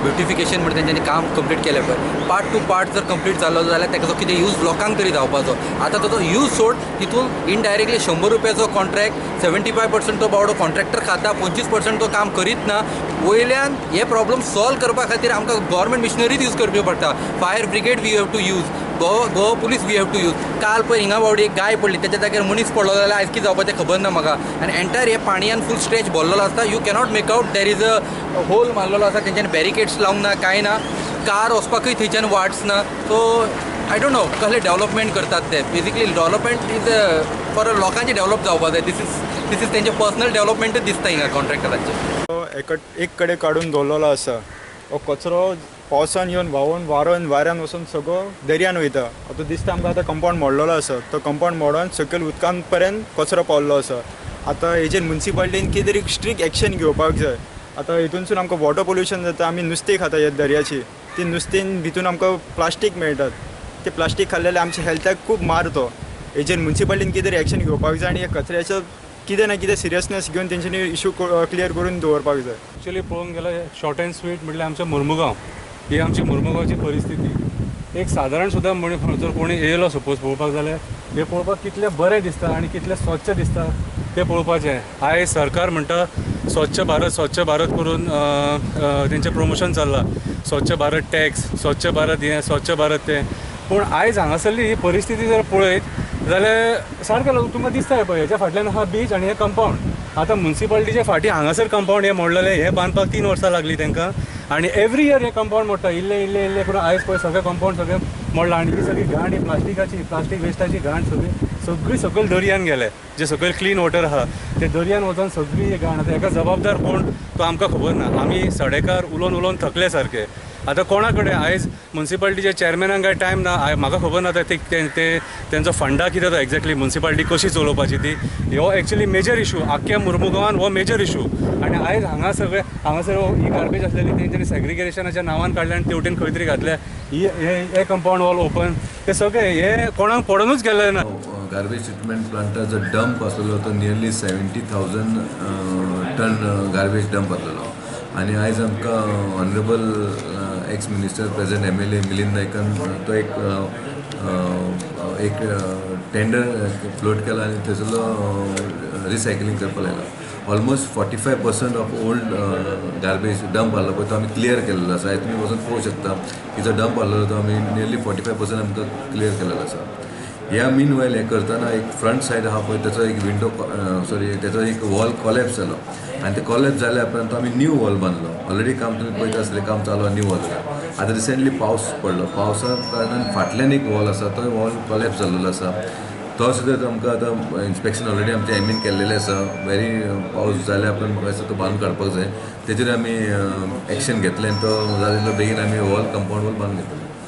Beautification म्हणटा तेंच्यांनी काम कंप्लीट केलें पळय, पार्ट टू पार्ट जर कंप्लीट जालो जाल्यार ताका जो कितें यूज लोकांक तरी जावपाचो. आतां तो यूज सोड, तितून इनडायरेक्टली 100 रुपयाचो कॉन्ट्रॅक्ट 75% तो बावडो कॉन्ट्रॅक्टर खाता, 25% तो काम करीत ना. वयल्यान हे प्रॉब्लम सॉल्व करपा खातीर आमकां गव्हर्मेंट मिशनरीज यूज करच्यो पडटा. Fire brigade we have to use, Goa police we have to use. काल पळय हिंगा बावडी एक गाय पडली, तेच्या जाग्यार मनीस पडलो जाल्यार आयज कितें जावपाचें खबर ना म्हाका. आनी एंटायर हे पाणयान फूल स्ट्रेच भरलेलो आसता. You cannot make out there is a hole मारलेलो आसा, तेंच्यांनी बॅरिकेड्स लावंक ना, कांय ना. कार वचपाकूय थंयच्यान वाट्स ना. सो आय डोंट नो कसले डेवलपमेंट करतात ते. बेजिकली डेवलपमेंट इज फॉर लोकांचे डेवलप जावपाक जाय. दीस इज तेंचे पर्सनल डेवलपमेंटूच दिसता हिंगा कॉन्ट्रॅक्टरांचे. एक कडेन काडून दवरलेलो आसा. हो कचरो पावसान येवन व्हांवून वाऱ्यान वचून सगळो दर्यान वयता. आतां दिसता आमकां आतां कंपावंड मोडलेलो आसा. तो कंपावंड मोडोन सकयल उदकान पर्यंत कचरो पावल्लो आसा. आतां हेजेर म्युन्सिपाल्टीन कितें तरी स्ट्रिक्ट एक्शन घेवपाक जाय. आतां हितूनसून आमकां वॉटर पोल्युशन जाता. आमी नुस्तें खाता हे दर्याची, ती नुस्तें भितून आमकां प्लास्टीक मेळटात. ते प्लास्टीक खाल्लेले आमच्या हेल्थाक खूब मार तो. हेजेर म्युन्सिपाल्टीन कितें तरी एक्शन घेवपाक जाय आनी ह्या कचऱ्याचो कितें ना कितें सिरियसनेस घेवन तेंच्यांनी इशू क्लियर करून दवरपाक जाय. एक्चुअली पळोवंक गेल्यार शॉर्ट एंड स्वीट म्हटल्यार आमच्या मुर्मुगांव ही आमची मुर्मुगांवची परिस्थिती. एक सादारण सुद्दां मनीस जर कोणी येयलो सपोज पळोवपाक जाल्यार हे पळोवपाक कितलें बरें दिसता आनी कितलें स्वच्छ दिसता तें पळोवपाचें. आयज सरकार म्हणटा स्वच्छ भारत करून तेंचें प्रमोशन चल्लां. स्वच्छ भारत टॅक्स, स्वच्छ भारत हें, स्वच्छ भारत तें. पूण आयज हांगासरली ही परिस्थिती जर पळयत जाल्यार सारकें तुमकां दिसता पळय हेच्या फाटल्यान आहा बीच आनी हें कंपावंड. आतां म्युन्सिपाल्टीचे फाटीं हांगासर कंपावंड हें मोडलेलें, हें बांदपाक 3 वर्सां लागलीं तांकां. आनी एवरी इयर हें कंपावंड मोडटा. इल्लें करून आयज पळय सगळें कंपावंड सगळें मोडलां. आनी ती सगळी घाण ही प्लास्टीक वेस्टाची घाण सगळी सकयल दर्यान गेले. जे सकयल क्लीन वॉटर आहा ते दर्यान वचून सगळी घाण. आतां हेका जबाबदार कोण तो आमकां खबर ना. आमी सडेकार उलोवन थकले सारके. आतां कोणा कडेन आयज म्युन्सिपाल्टीच्या चॅरमॅनाक काय टायम ना. म्हाका खबर ना तेंचो फंडा कितें तो एक्झॅक्टली म्युन्सिपाल्टी कशी चलोवपाची ती. हो एक्चुअली मेजर इशू आख्ख्या मुर्मुगांवान, हो मेजर इशू. आनी आयज हांगासर ही गार्बेज आसलेली तेंच्यांनी सेग्रिगेशनाच्या नांवान काडल्या आनी तेवटेन खंय तरी घातल्या. हे कंपावंड वॉल ओपन ते सगळे हे कोणाक पडूनच गेले ना. गार्बेज ट्रिटमेंट प्लांटाचो डंप आसलेलो तो नियरली 70,000 टन गार्बेज डंप आसलेलो. आनी आयज आमकां honourable ex minister present MLA Milind नायकान तो एक टेंडर फ्लोट केला आनी थंयसरलो रिसायकलींग करपाक लायला. Almost 45% of old garbage dump आसलो पळय तो आमी क्लियर केल्लो आसा. आयज तुमी वचून पळोवंक शकता की जो डंप आसलेलो तो आमी नियरली 45% आमकां क्लियर केलेलो आसा. ह्या मीन वायल हें करतना एक फ्रंट सायड आहा पळय त्याचो एक त्याचो एक वॉल कॉलेप्स जालो आनी ते कॉलेप्स जाल्या उपरांत आमी न्यू वॉल बांदलो. ऑलरेडी काम तुमी पळयता आसतलें काम चालू न्यू वॉल. आतां रिसेंटली पावस पडलो, पावसा कारणान फाटल्यान एक वॉल आसा तो वॉल कॉलेप्स जाल्लो आसा. तो सुद्दां आमकां आतां इन्स्पेक्शन ऑलरेडी आमच्या एमीन केल्लेलें आसा. वेरी पावस जाल्या उपरांत म्हाका दिसता तो बांदून काडपाक जाय. तेजेर आमी एक्शन घेतलें आनी तो जाय तितलो बेगीन आमी वॉल कंपावंड वॉल बांदून घेतलो.